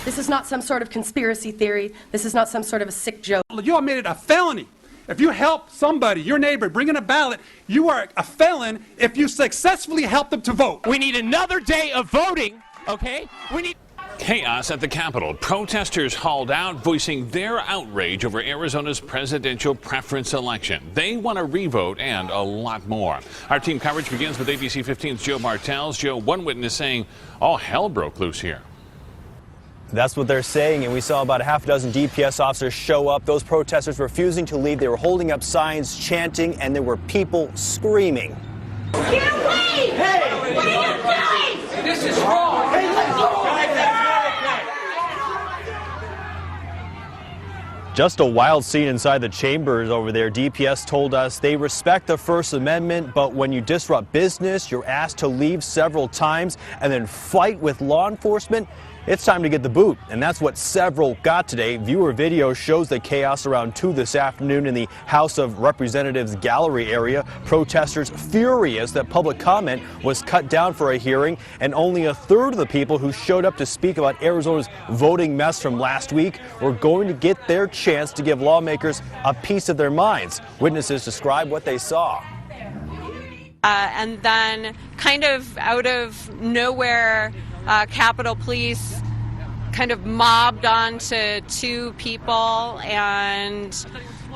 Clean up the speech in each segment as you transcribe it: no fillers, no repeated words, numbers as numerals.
This is not some sort of conspiracy theory. This is not some sort of a sick joke. You all made it a felony. If you help somebody, your neighbor, bring in a ballot, you are a felon if you successfully help them to vote. We need another day of voting, okay? We need... Chaos at the Capitol. Protesters hauled out, voicing their outrage over Arizona's presidential preference election. They want a revote and a lot more. Our team coverage begins with ABC 15's Joe Martels. Joe, one witness saying all hell broke loose here. That's what they're saying, and we saw about a half dozen DPS officers show up. Those protesters refusing to leave. They were holding up signs, chanting, and there were people screaming. Can't wait! Hey! What are you doing? This is wrong! Hey, let's go! Just a wild scene inside the chambers over there. DPS told us they respect the First Amendment, but when you disrupt business, you're asked to leave several times and then fight with law enforcement. It's time to get the boot, and that's what several got today. Viewer video shows the chaos around 2 this afternoon in the House of Representatives gallery area. Protesters furious that public comment was cut down for a hearing, and only a third of the people who showed up to speak about Arizona's voting mess from last week were going to get their chance to give lawmakers a piece of their minds. Witnesses describe what they saw. And then kind of out of nowhere, Capitol Police kind of mobbed onto 2 people, and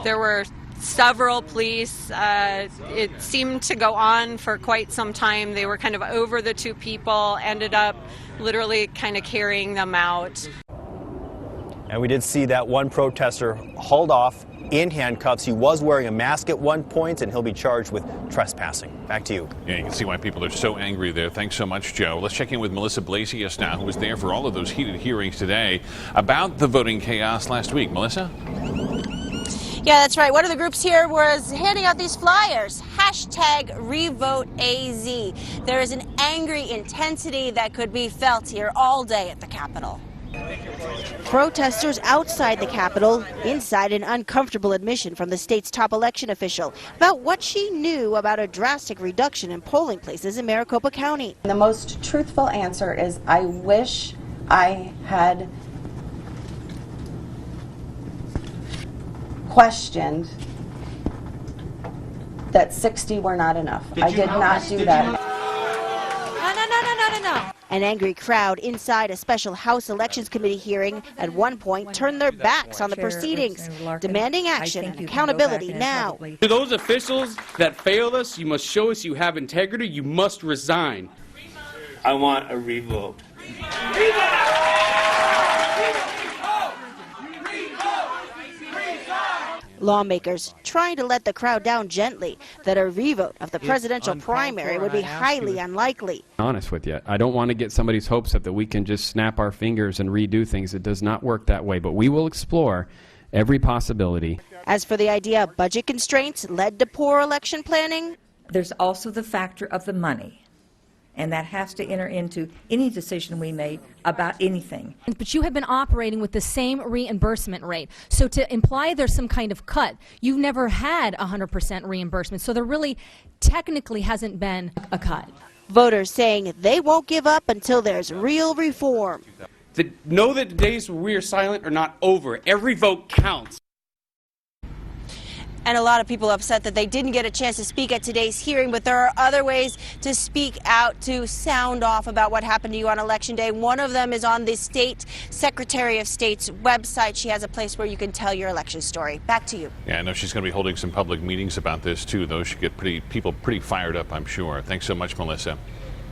there were several police. It seemed to go on for quite some time. They were kind of over the 2 people, ended up literally kind of carrying them out. And we did see that one protester hauled off in handcuffs. He was wearing a mask at one point, and he'll be charged with trespassing. Back to you. Yeah, you can see why people are so angry there. Thanks so much, Joe. Let's check in with Melissa Blasius now, who was there for all of those heated hearings today about the voting chaos last week. Melissa? Yeah, that's right. One of the groups here was handing out these flyers, #RevoteAZ. There is an angry intensity that could be felt here all day at the Capitol. Protesters outside the Capitol, inside an uncomfortable admission from the state's top election official about what she knew about a drastic reduction in polling places in Maricopa County. The most truthful answer is I wish I had questioned that 60 were not enough. I did not do that. No. An angry crowd inside a special House Elections Committee hearing at one point turned their backs on the proceedings, demanding action and accountability now. To those officials that failed us, you must show us you have integrity. You must resign. I want a revote. Lawmakers trying to let the crowd down gently that a revote of the presidential primary would be highly unlikely. Honest with you, I don't want to get somebody's hopes up that we can just snap our fingers and redo things. It does not work that way, but we will explore every possibility. As for the idea budget constraints led to poor election planning, there's also the factor of the money. And that has to enter into any decision we make about anything. But you have been operating with the same reimbursement rate. So to imply there's some kind of cut, you've never had 100% reimbursement. So there really technically hasn't been a cut. Voters saying they won't give up until there's real reform. Know that the days where we are silent are not over. Every vote counts. And a lot of people upset that they didn't get a chance to speak at today's hearing, but there are other ways to speak out, to sound off about what happened to you on Election Day. One of them is on the State Secretary of State's website. She has a place where you can tell your election story. Back to you. Yeah, I know she's going to be holding some public meetings about this, too. Those should get people pretty fired up, I'm sure. Thanks so much, Melissa.